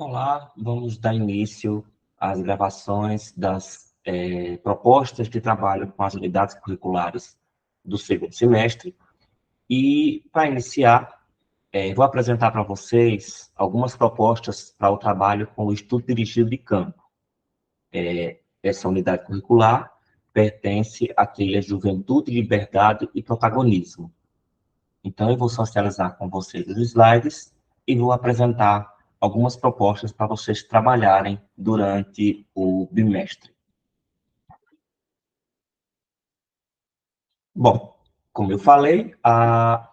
Olá, vamos dar início às gravações das propostas de trabalho com as unidades curriculares do segundo semestre. E, para iniciar, vou apresentar para vocês algumas propostas para o trabalho com o estudo dirigido de campo. Essa unidade curricular pertence à trilha Juventude, Liberdade e Protagonismo. Então, eu vou socializar com vocês os slides e vou apresentar algumas propostas para vocês trabalharem durante o bimestre. Bom, como eu falei, a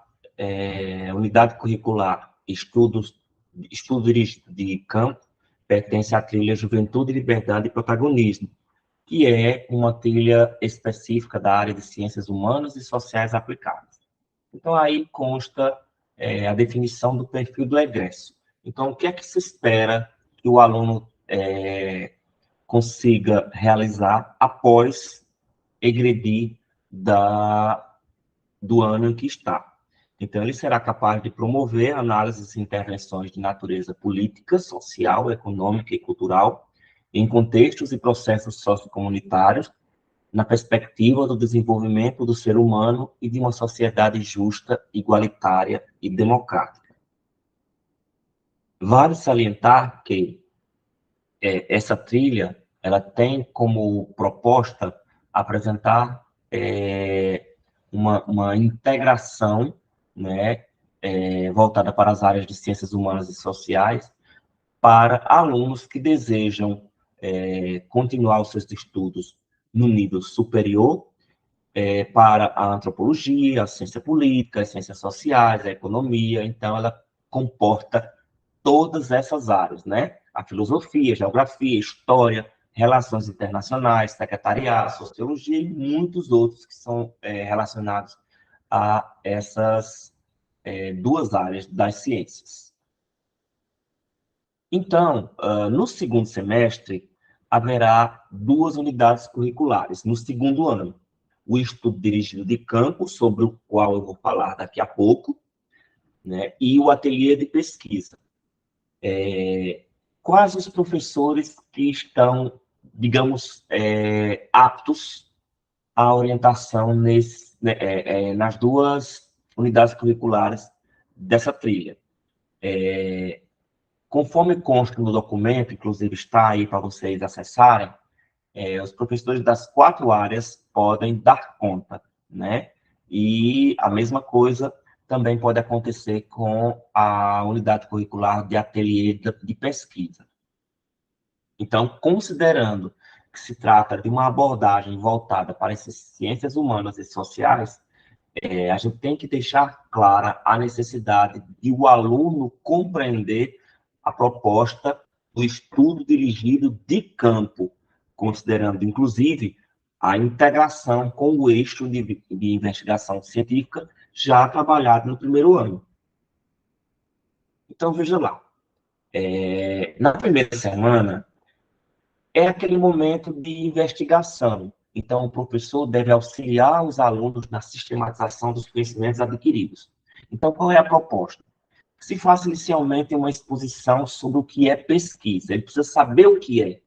unidade curricular Estudo de Campo pertence à trilha Juventude, Liberdade e Protagonismo, que é uma trilha específica da área de Ciências Humanas e Sociais Aplicadas. Então, aí consta a definição do perfil do egresso. Então, o que é que se espera que o aluno consiga realizar após egredir do ano em que está? Então, ele será capaz de promover análises e intervenções de natureza política, social, econômica e cultural, em contextos e processos sociocomunitários, na perspectiva do desenvolvimento do ser humano e de uma sociedade justa, igualitária e democrática. Vale salientar que essa trilha ela tem como proposta apresentar uma integração, né, voltada para as áreas de ciências humanas e sociais, para alunos que desejam continuar os seus estudos no nível superior, para a antropologia, a ciência política, as ciências sociais, a economia. Então, ela comporta todas essas áreas, né? A filosofia, geografia, história, relações internacionais, secretariado, sociologia e muitos outros que são relacionados a essas duas áreas das ciências. Então, no segundo semestre, haverá duas unidades curriculares, no segundo ano. O estudo dirigido de campo, sobre o qual eu vou falar daqui a pouco, né, e o ateliê de pesquisa. Quais os professores que estão, digamos, aptos à orientação nas duas unidades curriculares dessa trilha? Conforme consta no documento, inclusive está aí para vocês acessarem, os professores das 4 áreas podem dar conta, né? E a mesma coisa também pode acontecer com a unidade curricular de ateliê de pesquisa. Então, considerando que se trata de uma abordagem voltada para essas ciências humanas e sociais, a gente tem que deixar clara a necessidade de o aluno compreender a proposta do estudo dirigido de campo, considerando, inclusive, a integração com o eixo de investigação científica já trabalhado no primeiro ano. Então, veja lá. Na primeira semana, é aquele momento de investigação. Então, o professor deve auxiliar os alunos na sistematização dos conhecimentos adquiridos. Então, qual é a proposta? Se faça inicialmente uma exposição sobre o que é pesquisa. Ele precisa saber o que é,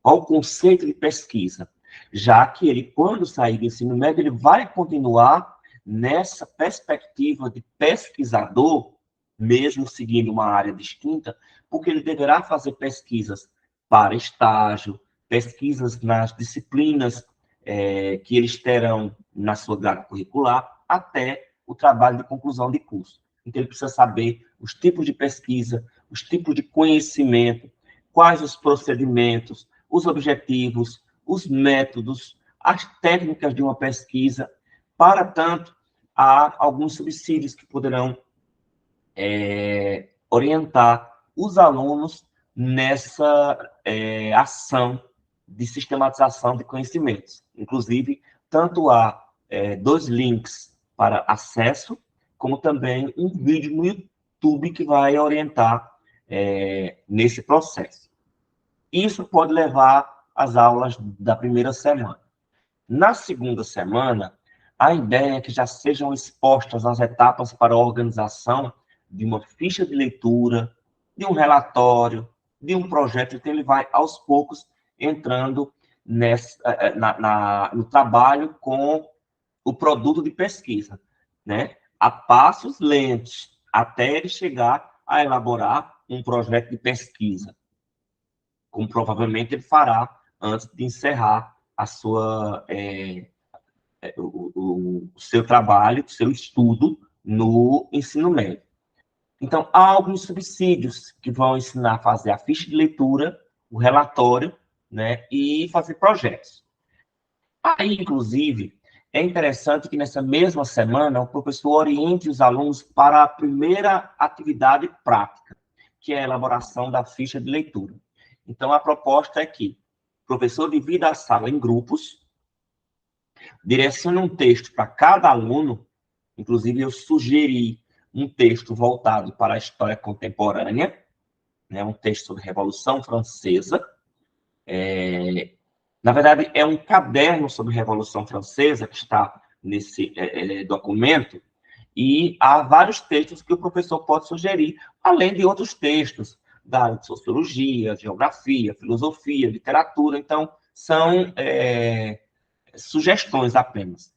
qual o conceito de pesquisa, já que ele, quando sair do ensino médio, ele vai continuar nessa perspectiva de pesquisador, mesmo seguindo uma área distinta, porque ele deverá fazer pesquisas para estágio, pesquisas nas disciplinas que eles terão na sua grade curricular, até o trabalho de conclusão de curso. Então, ele precisa saber os tipos de pesquisa, os tipos de conhecimento, quais os procedimentos, os objetivos, os métodos, as técnicas de uma pesquisa. Para tanto, há alguns subsídios que poderão orientar os alunos nessa ação de sistematização de conhecimentos. Inclusive, tanto há 2 links para acesso, como também um vídeo no YouTube que vai orientar nesse processo. Isso pode levar às aulas da primeira semana. Na segunda semana, a ideia é que já sejam expostas as etapas para a organização de uma ficha de leitura, de um relatório, de um projeto, então ele vai, aos poucos, entrando no trabalho com o produto de pesquisa, né? A passos lentos, até ele chegar a elaborar um projeto de pesquisa, como provavelmente ele fará antes de encerrar a sua, o seu trabalho, o seu estudo no ensino médio. Então, há alguns subsídios que vão ensinar a fazer a ficha de leitura, o relatório, né, e fazer projetos. Aí, inclusive, é interessante que nessa mesma semana o professor oriente os alunos para a primeira atividade prática, que é a elaboração da ficha de leitura. Então, a proposta é que o professor divida a sala em grupos, direcione um texto para cada aluno, inclusive eu sugeri um texto voltado para a história contemporânea, né, um texto sobre a Revolução Francesa. Na verdade, é um caderno sobre a Revolução Francesa que está nesse documento, e há vários textos que o professor pode sugerir, além de outros textos da área de sociologia, geografia, filosofia, literatura. Então, são sugestões apenas.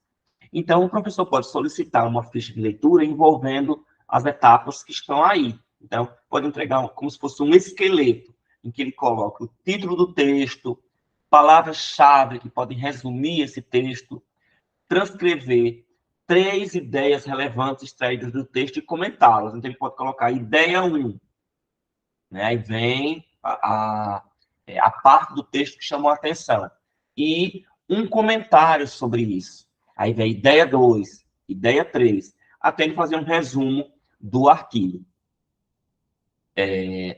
Então, o professor pode solicitar uma ficha de leitura envolvendo as etapas que estão aí. Então, pode entregar como se fosse um esqueleto, em que ele coloca o título do texto, palavras-chave que podem resumir esse texto, transcrever 3 ideias relevantes extraídas do texto e comentá-las. Então, ele pode colocar ideia 1, né? Aí vem a parte do texto que chamou a atenção, e um comentário sobre isso. Aí vem ideia 2, ideia 3, até ele fazer um resumo do artigo.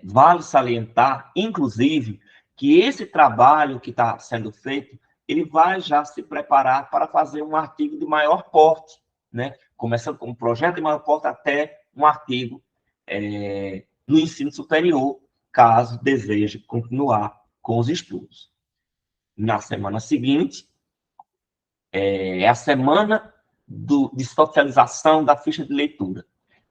Vale salientar, inclusive, que esse trabalho que está sendo feito, ele vai já se preparar para fazer um artigo de maior porte, né? Começando com um projeto de maior porte até um artigo no ensino superior, caso deseje continuar com os estudos. Na semana seguinte, é a semana de socialização da ficha de leitura.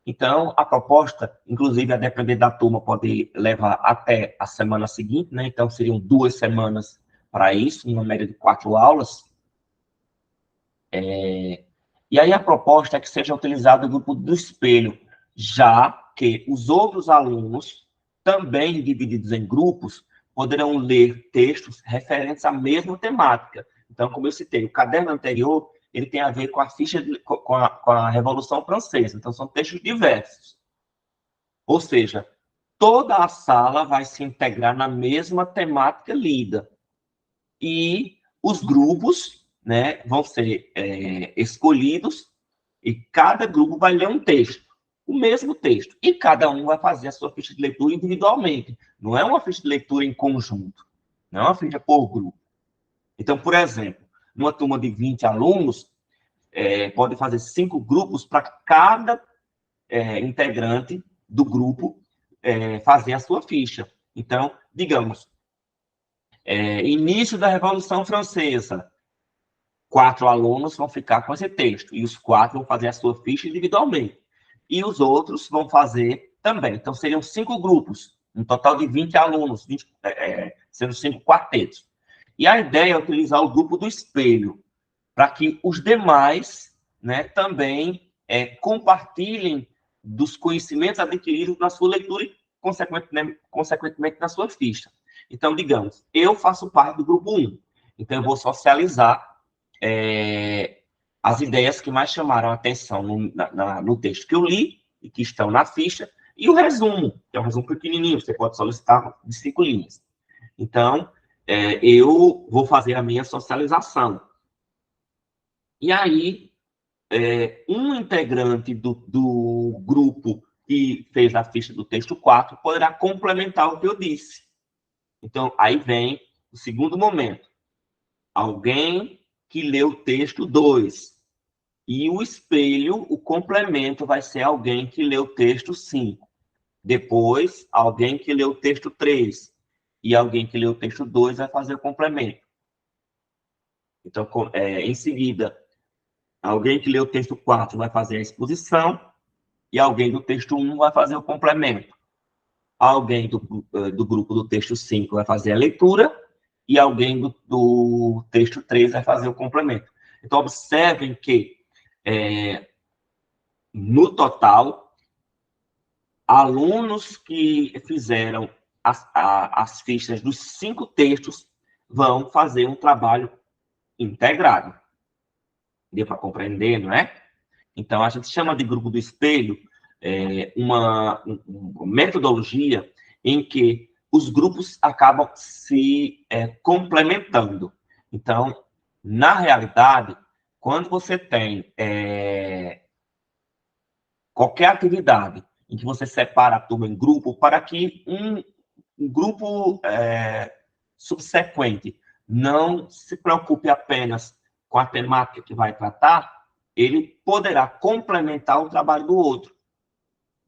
Então, a proposta, inclusive, a depender da turma, pode levar até a semana seguinte, né? Então, seriam 2 semanas para isso, uma média de 4 aulas. E aí a proposta é que seja utilizado o grupo do espelho, já que os outros alunos, também divididos em grupos, poderão ler textos referentes à mesma temática. Então, como eu citei, o caderno anterior, ele tem a ver com a ficha, com a Revolução Francesa. Então, são textos diversos. Ou seja, toda a sala vai se integrar na mesma temática lida. E os grupos, né, vão ser escolhidos, e cada grupo vai ler um texto, o mesmo texto, e cada um vai fazer a sua ficha de leitura individualmente. Não é uma ficha de leitura em conjunto, não é uma ficha por grupo. Então, por exemplo, numa turma de 20 alunos, pode fazer 5 grupos para cada integrante do grupo fazer a sua ficha. Então, digamos, início da Revolução Francesa, 4 alunos vão ficar com esse texto, e os 4 vão fazer a sua ficha individualmente. E os outros vão fazer também. Então, seriam 5 grupos, um total de 20 alunos, sendo 5 quartetos. E a ideia é utilizar o grupo do espelho, para que os demais, né, também compartilhem dos conhecimentos adquiridos na sua leitura e, consequentemente, na sua ficha. Então, digamos, eu faço parte do grupo 1, então eu vou socializar as ideias que mais chamaram a atenção no texto que eu li e que estão na ficha, e o resumo, que é um resumo pequenininho, você pode solicitar de 5 linhas. Então, eu vou fazer a minha socialização. E aí, um integrante do grupo que fez a ficha do texto 4 poderá complementar o que eu disse. Então, aí vem o segundo momento. Alguém que leu o texto 2. E o espelho, o complemento, vai ser alguém que leu o texto 5. Depois, alguém que leu o texto 3. E alguém que leu o texto 2 vai fazer o complemento. Então, em seguida, alguém que leu o texto 4 vai fazer a exposição, e alguém do texto 1 vai fazer o complemento. alguém do grupo do texto 5 vai fazer a leitura e alguém do texto 3 vai fazer o complemento. Então, observem que, no total, alunos que fizeram as fichas dos 5 textos vão fazer um trabalho integrado. Deu para compreender, não é? Então, a gente chama de grupo do espelho uma metodologia em que os grupos acabam se complementando. Então, na realidade, quando você tem qualquer atividade em que você separa a turma em grupo, para que um grupo subsequente não se preocupe apenas com a temática que vai tratar, ele poderá complementar o trabalho do outro,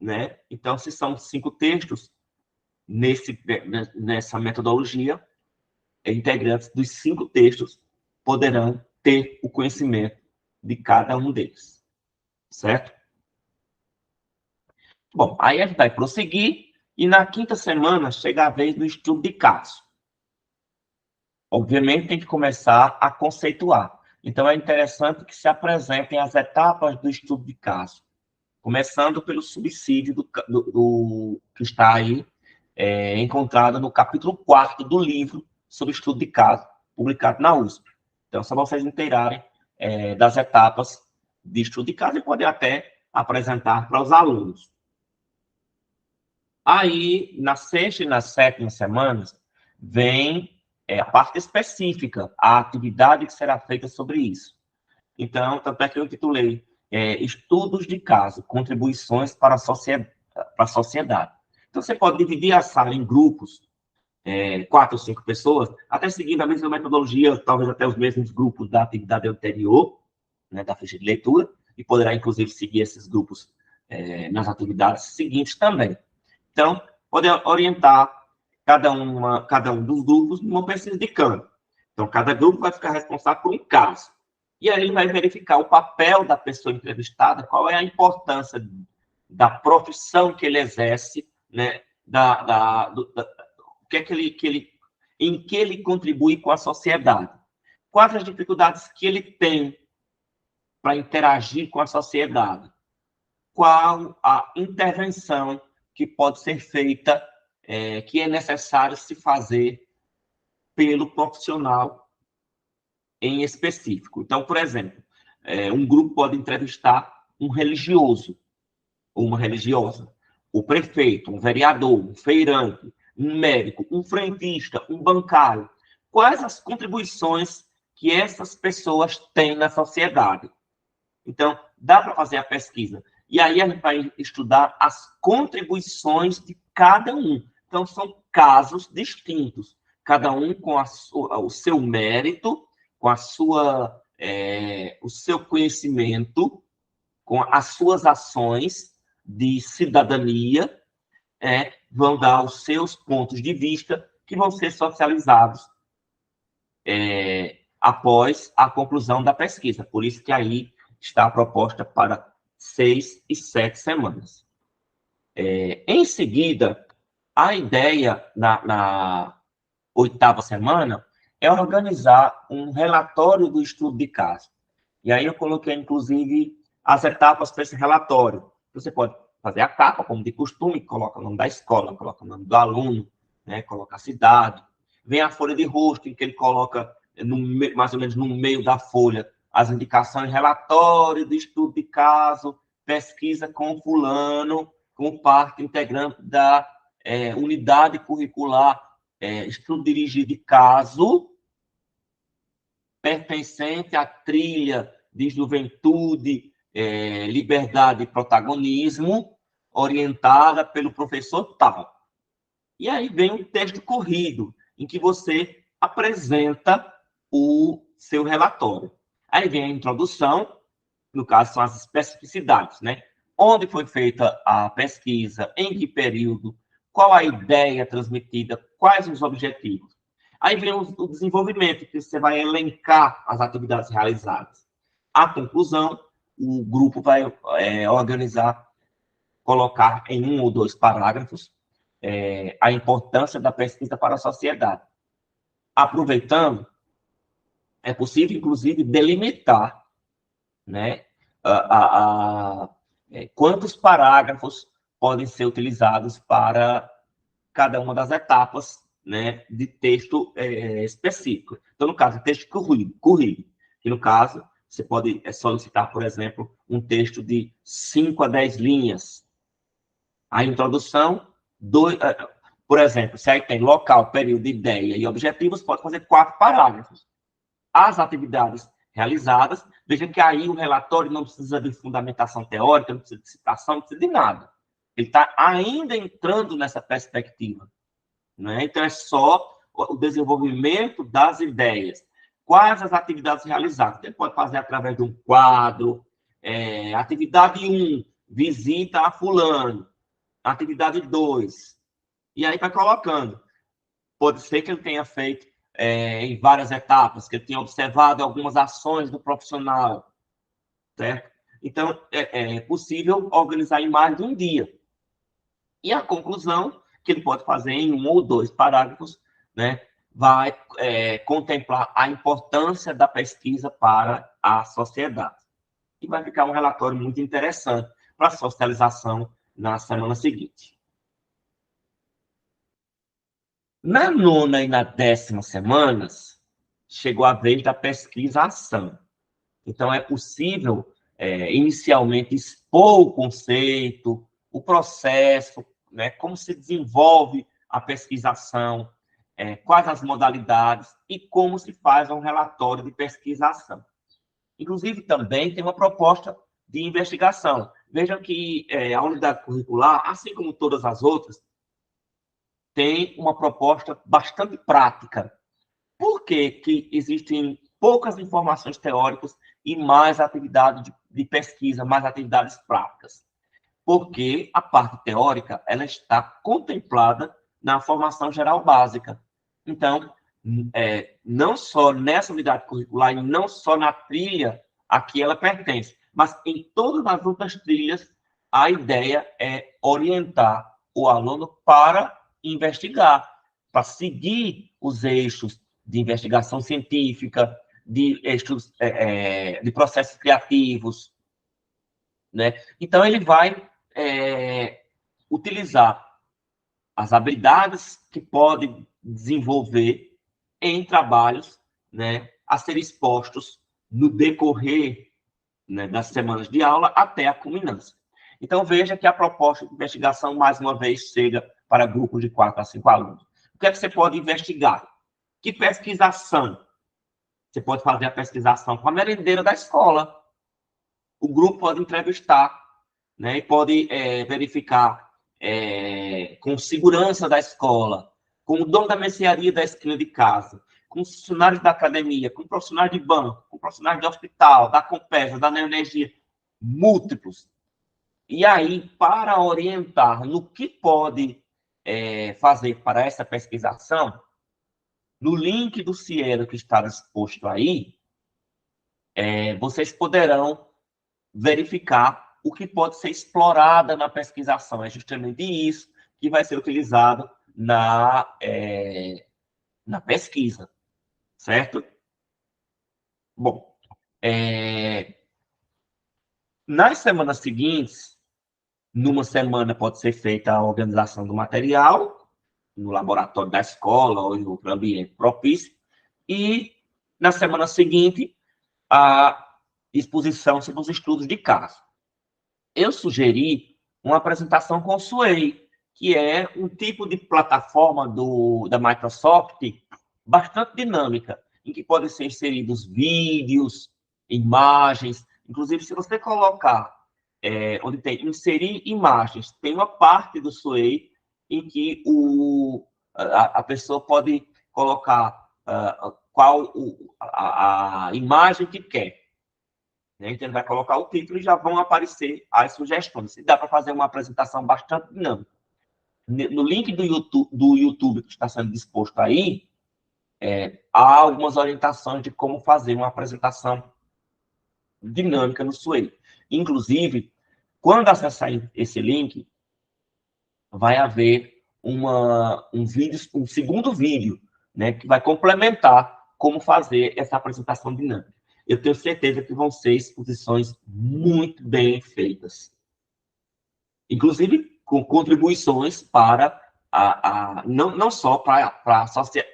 né? Então, se são 5 textos, nessa metodologia, integrantes dos 5 textos poderão ter o conhecimento de cada um deles, certo? Bom, aí a gente vai prosseguir, e na 5ª semana chega a vez do estudo de caso. Obviamente, tem que começar a conceituar. Então, é interessante que se apresentem as etapas do estudo de caso, começando pelo subsídio que está aí encontrado no capítulo 4º do livro sobre estudo de caso, publicado na USP. Então, só vocês inteirarem das etapas de estudo de caso e podem até apresentar para os alunos. Aí, na 6ª e na 7ª semanas, vem a parte específica, a atividade que será feita sobre isso. Então, tanto é que eu intitulei Estudos de Caso, Contribuições para a Sociedade. Então, você pode dividir a sala em grupos, 4 ou 5 pessoas, até seguindo a mesma metodologia, talvez até os mesmos grupos da atividade anterior, né, da ficha de leitura, e poderá, inclusive, seguir esses grupos nas atividades seguintes também. Então, pode orientar cada um dos grupos numa pesquisa de campo. Então, cada grupo vai ficar responsável por um caso. E aí ele vai verificar o papel da pessoa entrevistada, qual é a importância da profissão que ele exerce, né, o que é em que ele contribui com a sociedade. Quais as dificuldades que ele tem para interagir com a sociedade? Qual a intervenção que pode ser feita, que é necessário se fazer pelo profissional em específico. Então, por exemplo, um grupo pode entrevistar um religioso ou uma religiosa, o prefeito, um vereador, um feirante, um médico, um frentista, um bancário. Quais as contribuições que essas pessoas têm na sociedade? Então, dá para fazer a pesquisa. E aí a gente vai estudar as contribuições de cada um. Então, são casos distintos, cada um com o seu mérito, com o seu conhecimento, com as suas ações de cidadania, vão dar os seus pontos de vista que vão ser socializados após a conclusão da pesquisa. Por isso que aí está a proposta para 6 e 7 semanas. Em seguida, a ideia na 8ª semana é organizar um relatório do estudo de caso. E aí eu coloquei, inclusive, as etapas para esse relatório. Você pode fazer a capa, como de costume, coloca o nome da escola, coloca o nome do aluno, né, coloca a cidade. Vem a folha de rosto, em que ele coloca, mais ou menos no meio da folha, as indicações, relatório do estudo de caso, pesquisa com fulano, com parte integrante da unidade curricular, estudo dirigido de caso, pertencente à trilha de juventude, liberdade e protagonismo, orientada pelo professor tal. E aí vem um texto corrido, em que você apresenta o seu relatório. Aí vem a introdução, no caso são as especificidades, né? Onde foi feita a pesquisa, em que período, qual a ideia transmitida, quais os objetivos. Aí vem o desenvolvimento, que você vai elencar as atividades realizadas. A conclusão, o grupo vai organizar, colocar em 1 ou 2 parágrafos, a importância da pesquisa para a sociedade. Aproveitando, é possível, inclusive, delimitar, né, quantos parágrafos podem ser utilizados para cada uma das etapas, né, de texto específico. Então, no caso, texto currículo, que no caso, você pode solicitar, por exemplo, um texto de 5 a 10 linhas. A introdução, por exemplo, se aí tem local, período, ideia e objetivos, pode fazer 4 parágrafos. As atividades realizadas, veja que aí o relatório não precisa de fundamentação teórica, não precisa de citação, não precisa de nada. Ele está ainda entrando nessa perspectiva, né? Então, é só o desenvolvimento das ideias. Quais as atividades realizadas? Ele pode fazer através de um quadro. Atividade 1, visita a fulano. Atividade 2. E aí vai colocando. Pode ser que ele tenha feito em várias etapas, que ele tenha observado algumas ações do profissional, certo? Então, é possível organizar em mais de um dia. E a conclusão, que ele pode fazer em 1 ou 2 parágrafos, né, vai contemplar a importância da pesquisa para a sociedade. E vai ficar um relatório muito interessante para a socialização na semana seguinte. Na 9ª e na 10ª semanas, chegou a vez da pesquisação. Então, é possível, inicialmente, expor o conceito, o processo, né, como se desenvolve a pesquisação, quais as modalidades e como se faz um relatório de pesquisação. Inclusive, também tem uma proposta de investigação. Vejam que a unidade curricular, assim como todas as outras, tem uma proposta bastante prática. Por que existem poucas informações teóricas e mais atividade de pesquisa, mais atividades práticas? Porque a parte teórica ela está contemplada na formação geral básica. Então, não só nessa unidade curricular e não só na trilha a que ela pertence, mas em todas as outras trilhas, a ideia é orientar o aluno para investigar, para seguir os eixos de investigação científica, de eixos de processos criativos, né? Então, ele vai utilizar as habilidades que pode desenvolver em trabalhos, né, a serem expostos no decorrer, né, das semanas de aula até a culminância. Então, veja que a proposta de investigação, mais uma vez, chega para grupos de 4 a 5 alunos. O que é que você pode investigar? Que pesquisação? Você pode fazer a pesquisação com a merendeira da escola. O grupo pode entrevistar, né, e pode verificar com segurança da escola, com o dono da mercearia da esquina de casa, com os funcionários da academia, com profissionais de banco, com profissionais de hospital, da Compesa, da Neoenergia, múltiplos. E aí, para orientar no que pode fazer para essa pesquisação, no link do Cielo que está exposto aí, vocês poderão verificar o que pode ser explorado na pesquisação. É justamente isso que vai ser utilizado na pesquisa, certo? Bom, nas semanas seguintes, numa semana pode ser feita a organização do material, no laboratório da escola ou em outro ambiente propício, e na semana seguinte, a exposição sobre os estudos de caso. Eu sugeri uma apresentação com o Sway, que é um tipo de plataforma da Microsoft bastante dinâmica, em que podem ser inseridos vídeos, imagens. Inclusive, se você colocar onde tem inserir imagens, tem uma parte do Sway em que a pessoa pode colocar qual a imagem que quer. Então, ele vai colocar o título e já vão aparecer as sugestões. E dá para fazer uma apresentação bastante dinâmica. No link do YouTube que está sendo disposto aí, há algumas orientações de como fazer uma apresentação dinâmica no Sway. Inclusive, quando acessar esse link, vai haver um segundo vídeo, né, que vai complementar como fazer essa apresentação dinâmica. Eu tenho certeza que vão ser exposições muito bem feitas. Inclusive, com contribuições para não só para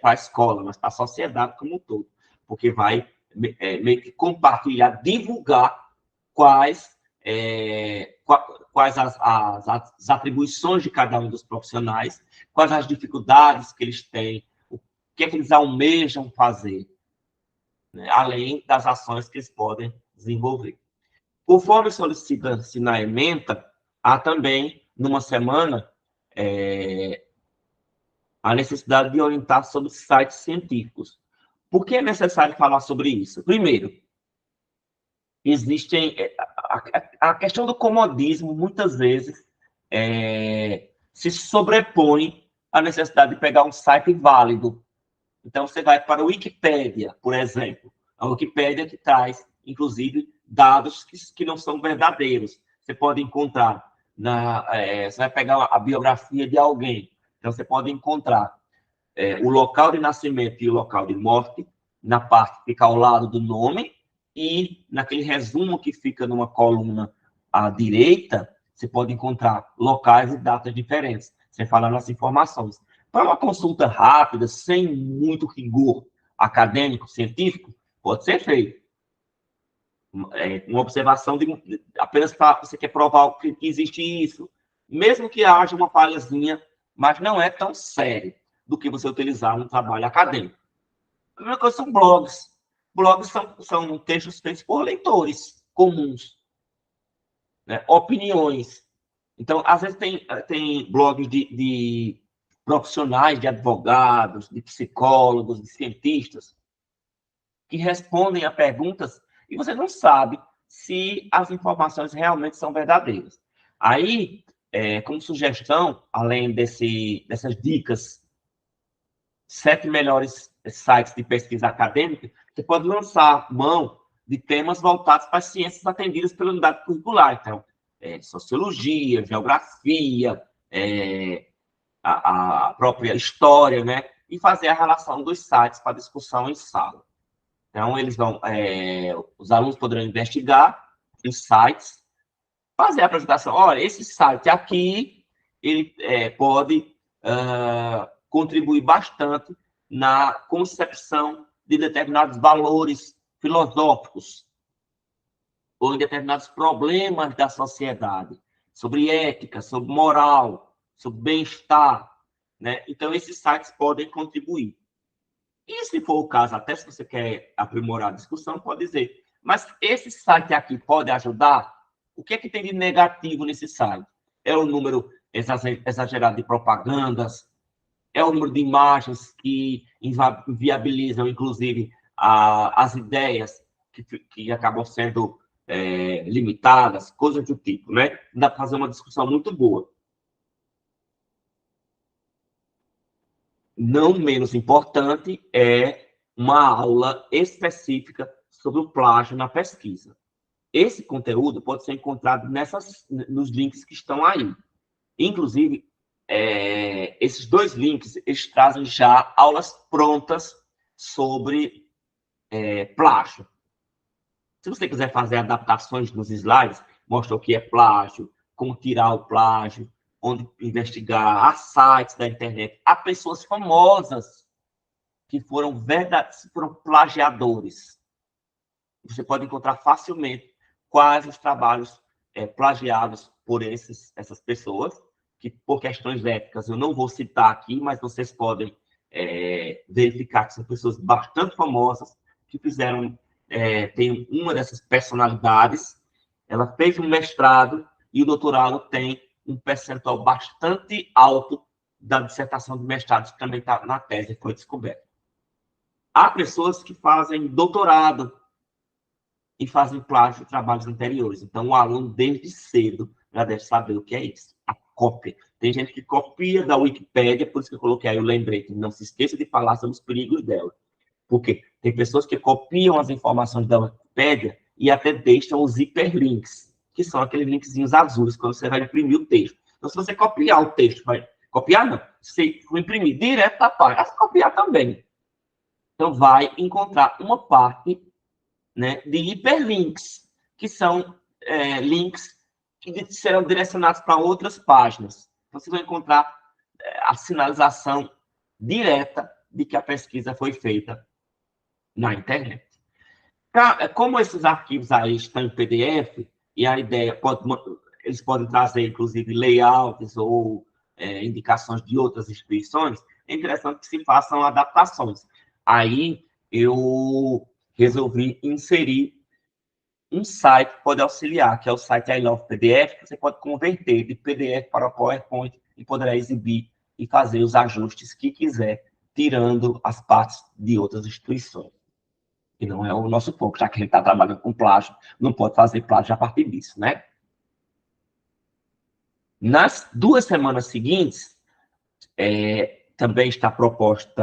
a escola, mas para a sociedade como um todo, porque vai meio que compartilhar, divulgar quais as atribuições de cada um dos profissionais, quais as dificuldades que eles têm, o que é que eles almejam fazer, né, além das ações que eles podem desenvolver. Conforme solicita-se na ementa, há também, numa semana, a necessidade de orientar sobre sites científicos. Por que é necessário falar sobre isso? Primeiro, existem... A questão do comodismo, muitas vezes, se sobrepõe à necessidade de pegar um site válido. Então, você vai para a Wikipédia, por exemplo. A Wikipédia que traz, inclusive, dados que não são verdadeiros. Você pode encontrar, você vai pegar a biografia de alguém, então você pode encontrar o local de nascimento e o local de morte, na parte que fica ao lado do nome, e naquele resumo que fica numa coluna à direita, você pode encontrar locais e datas diferentes, sem falar nas informações. Para uma consulta rápida, sem muito rigor acadêmico, científico, pode ser feito. Uma observação apenas para você quer provar que existe isso, mesmo que haja uma falhazinha, mas não é tão sério do que você utilizar no trabalho acadêmico. A primeira coisa são blogs. Blogs são textos feitos por leitores comuns, né? Opiniões. Então, às vezes tem blogs de profissionais, de advogados, de psicólogos, de cientistas, que respondem a perguntas e você não sabe se as informações realmente são verdadeiras. Aí, como sugestão, além dessas dicas, 7 melhores sites de pesquisa acadêmica, você pode lançar mão de temas voltados para as ciências atendidas pela unidade curricular. Então, sociologia, geografia, a própria história, né? E fazer a relação dos sites para discussão em sala. Então, os alunos poderão investigar em sites, fazer a apresentação. Olha, esse site aqui, ele pode contribuir bastante na concepção de determinados valores filosóficos ou em determinados problemas da sociedade, sobre ética, sobre moral, sobre bem-estar, né? Então, esses sites podem contribuir. E se for o caso, até se você quer aprimorar a discussão, pode dizer, mas esse site aqui pode ajudar? O que é que tem de negativo nesse site? É o número exagerado de propagandas? É o número de imagens que inviabilizam, inclusive, as ideias que acabam sendo limitadas, coisas do tipo, né? Dá para fazer uma discussão muito boa. Não menos importante é uma aula específica sobre o plágio na pesquisa. Esse conteúdo pode ser encontrado nos links que estão aí. Inclusive, esses 2 links, eles trazem já aulas prontas sobre plágio. Se você quiser fazer adaptações nos slides, mostra o que é plágio, como tirar o plágio, onde investigar, há sites da internet, há pessoas famosas que foram plagiadores. Você pode encontrar facilmente quais os trabalhos plagiados por essas pessoas, que por questões éticas eu não vou citar aqui, mas vocês podem verificar que são pessoas bastante famosas, que fizeram, tem uma dessas personalidades, ela fez um mestrado e o doutorado tem um percentual bastante alto da dissertação de mestrado, que também está na tese, foi descoberto. Há pessoas que fazem doutorado e fazem plágio de trabalhos anteriores. Então, o aluno, desde cedo, já deve saber o que é isso, a cópia. Tem gente que copia da Wikipédia, por isso que eu coloquei aí o lembrete. Não se esqueça de falar sobre os perigos dela. Porque tem pessoas que copiam as informações da Wikipédia e até deixam os hiperlinks, que são aqueles linkzinhos azuis, quando você vai imprimir o texto. Então, se você copiar o texto, Copiar não. Se for imprimir direto da página, se copiar também. Então, vai encontrar uma parte, né, de hiperlinks, que são links que serão direcionados para outras páginas. Então, você vai encontrar a sinalização direta de que a pesquisa foi feita na internet. Como esses arquivos aí estão em PDF, e a ideia eles podem trazer, inclusive, layouts ou indicações de outras instituições, é interessante que se façam adaptações. Aí, eu resolvi inserir um site que pode auxiliar, que é o site I Love PDF, que você pode converter de PDF para PowerPoint e poderá exibir e fazer os ajustes que quiser, tirando as partes de outras instituições. Que não é o nosso foco, já que a gente está trabalhando com plágio, não pode fazer plágio a partir disso, né? Nas 2 semanas seguintes, também está proposto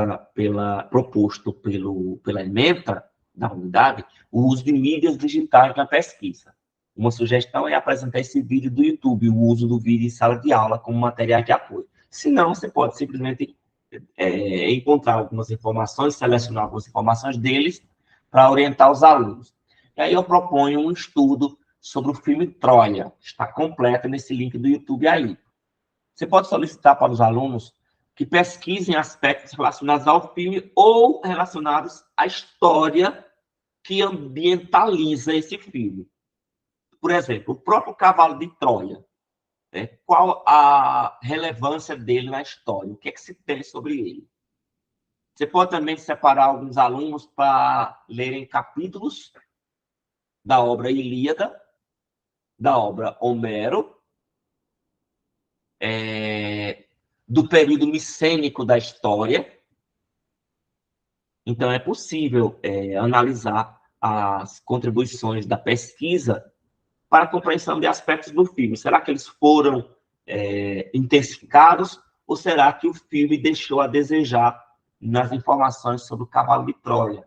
pela ementa da unidade o uso de mídias digitais na pesquisa. Uma sugestão é apresentar esse vídeo do YouTube, o uso do vídeo em sala de aula como material de apoio. Se não, você pode simplesmente encontrar algumas informações, selecionar algumas informações deles para orientar os alunos. E aí eu proponho um estudo sobre o filme Troia. Está completo nesse link do YouTube aí. Você pode solicitar para os alunos que pesquisem aspectos relacionados ao filme ou relacionados à história que ambientaliza esse filme. Por exemplo, o próprio cavalo de Troia. Qual a relevância dele na história? O que é que se tem sobre ele? Você pode também separar alguns alunos para lerem capítulos da obra Ilíada, da obra Homero, do período micênico da história. Então, é possível analisar as contribuições da pesquisa para a compreensão de aspectos do filme. Será que eles foram intensificados ou será que o filme deixou a desejar nas informações sobre o cavalo de Troia?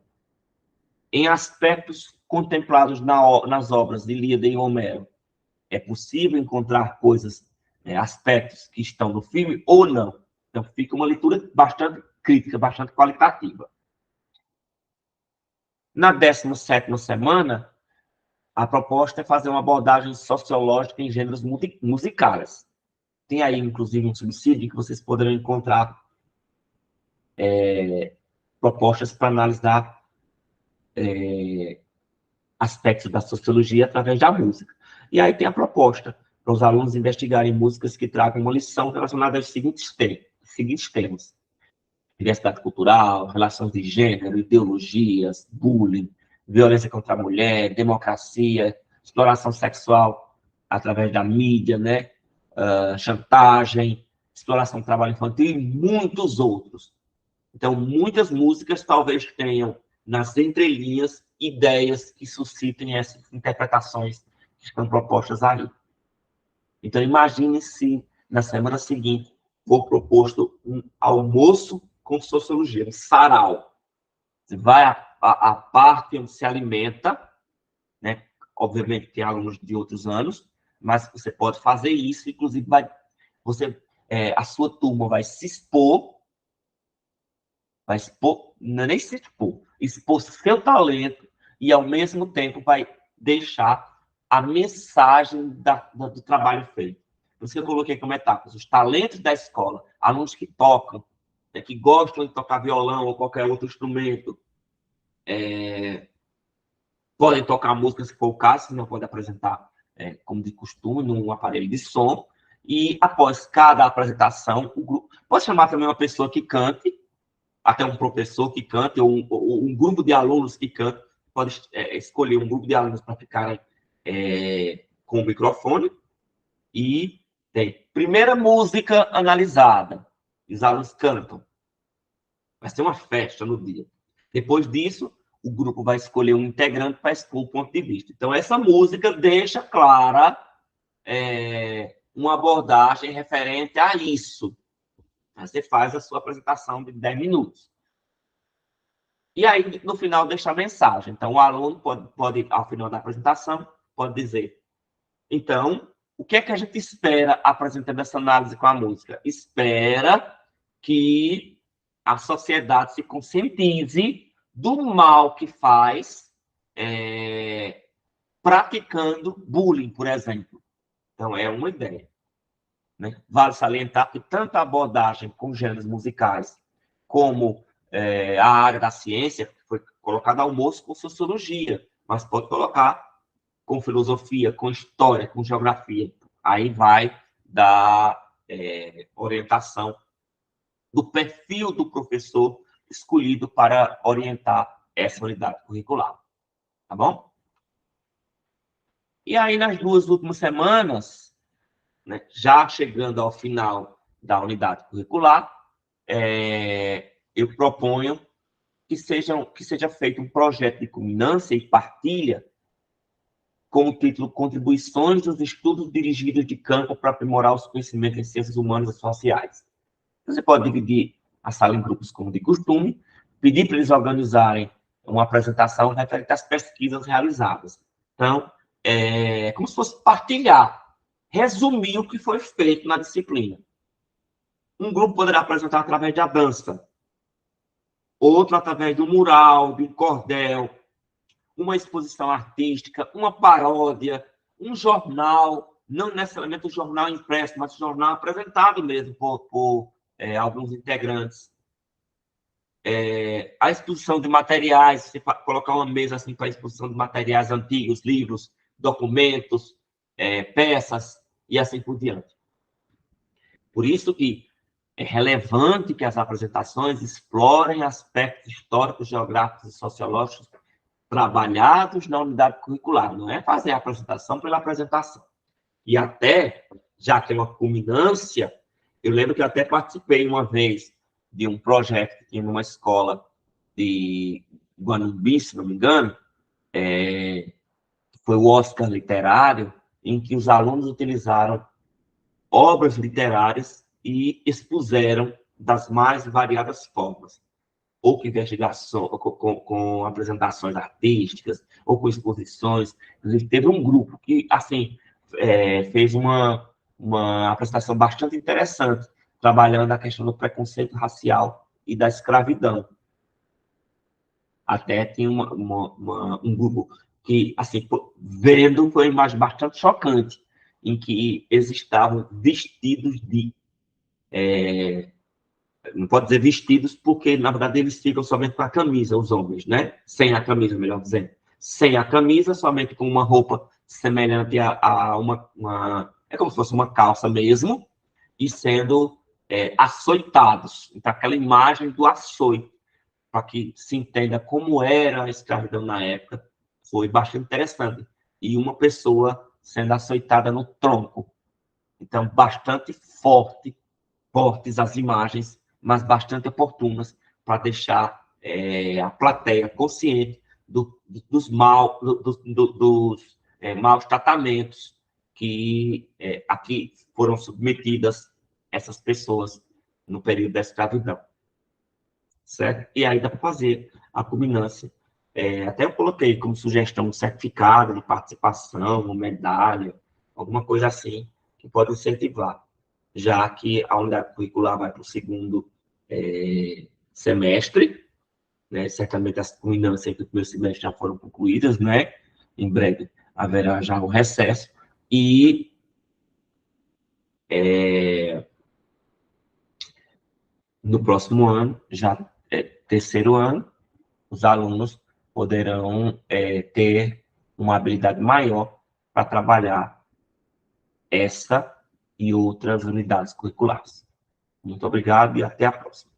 Em aspectos contemplados nas obras de Ilíada e Homero, é possível encontrar coisas, aspectos que estão no filme ou não? Então, fica uma leitura bastante crítica, bastante qualitativa. Na 17ª semana, a proposta é fazer uma abordagem sociológica em gêneros musicais. Tem aí, inclusive, um subsídio que vocês poderão encontrar propostas para analisar aspectos da sociologia através da música. E aí tem a proposta para os alunos investigarem músicas que tragam uma lição relacionada aos seguintes temas: diversidade cultural, relações de gênero, ideologias, bullying, violência contra a mulher, democracia, exploração sexual através da mídia, né? Chantagem, exploração do trabalho infantil e muitos outros. Então, muitas músicas talvez tenham nas entrelinhas ideias que suscitem essas interpretações que estão propostas ali. Então, imagine se na semana seguinte for proposto um almoço com sociologia, um sarau. Você vai à parte onde se alimenta, né? Obviamente tem alunos de outros anos, mas você pode fazer isso, inclusive a sua turma vai se expor, não é nem se expor seu talento e ao mesmo tempo vai deixar a mensagem do trabalho feito. Por isso que eu coloquei como etapas, os talentos da escola, alunos que tocam, que gostam de tocar violão ou qualquer outro instrumento, podem tocar música se for o caso, se não pode apresentar como de costume, num aparelho de som, e após cada apresentação, o grupo pode chamar também uma pessoa que cante, até um professor que cante, ou um grupo de alunos que cante, pode escolher um grupo de alunos para ficarem com o microfone, e tem primeira música analisada, os alunos cantam, vai ser uma festa no dia. Depois disso, o grupo vai escolher um integrante para expor o ponto de vista. Então, essa música deixa clara uma abordagem referente a isso. Você faz a sua apresentação de 10 minutos. E aí, no final, deixa a mensagem. Então, o aluno pode ao final da apresentação, pode dizer: então, o que é que a gente espera apresentando essa análise com a música? Espera que a sociedade se conscientize do mal que faz praticando bullying, por exemplo. Então, é uma ideia. Né? Vale salientar que tanto a abordagem com gêneros musicais como a área da ciência foi colocada ao moço com sociologia, mas pode colocar com filosofia, com história, com geografia. Aí vai da orientação do perfil do professor escolhido para orientar essa unidade curricular. Tá bom? E aí, nas 2 últimas semanas, né, já chegando ao final da unidade curricular, eu proponho que seja feito um projeto de culminância e partilha com o título Contribuições dos Estudos Dirigidos de Campo para Aprimorar os Conhecimentos em Ciências Humanas e Sociais. Você pode dividir a sala em grupos como de costume, pedir para eles organizarem uma apresentação referente às pesquisas realizadas. Então, é como se fosse partilhar, resumir o que foi feito na disciplina. Um grupo poderá apresentar através da dança, outro através de um mural, de um cordel, uma exposição artística, uma paródia, um jornal, não necessariamente um jornal impresso, mas um jornal apresentado mesmo por alguns integrantes. A exposição de materiais, você colocar uma mesa assim para a exposição de materiais antigos, livros, documentos, peças e assim por diante. Por isso que é relevante que as apresentações explorem aspectos históricos, geográficos e sociológicos trabalhados na unidade curricular, não é fazer a apresentação pela apresentação. E até, já que é uma culminância, eu lembro que eu até participei uma vez de um projeto que tinha numa escola de Guanumbi, se não me engano, foi o Oscar Literário, em que os alunos utilizaram obras literárias e expuseram das mais variadas formas, ou com investigação, ou com apresentações artísticas, ou com exposições. Inclusive, teve um grupo que, assim, fez uma apresentação bastante interessante, trabalhando a questão do preconceito racial e da escravidão. Até tinha um grupo que, assim, vendo, foi uma imagem bastante chocante, em que eles estavam vestidos de... não pode dizer vestidos, porque, na verdade, eles ficam somente com a camisa, os homens, né? Sem a camisa, melhor dizendo. Sem a camisa, somente com uma roupa semelhante a uma... É como se fosse uma calça mesmo, e sendo açoitados. Então, aquela imagem do açoite, para que se entenda como era a escravidão na época, foi bastante interessante. E uma pessoa sendo açoitada no tronco. Então, bastante fortes as imagens, mas bastante oportunas para deixar a plateia consciente dos maus tratamentos que aqui foram submetidas essas pessoas no período da escravidão. Certo? E aí dá para fazer a culminância. Até eu coloquei como sugestão um certificado de participação, uma medalha, alguma coisa assim, que pode incentivar, já que a unidade curricular vai para o segundo semestre, né? Certamente as culminâncias do primeiro semestre já foram concluídas, né? Em breve haverá já o recesso, e no próximo ano, já terceiro ano, os alunos poderão ter uma habilidade maior para trabalhar essa e outras unidades curriculares. Muito obrigado e até a próxima.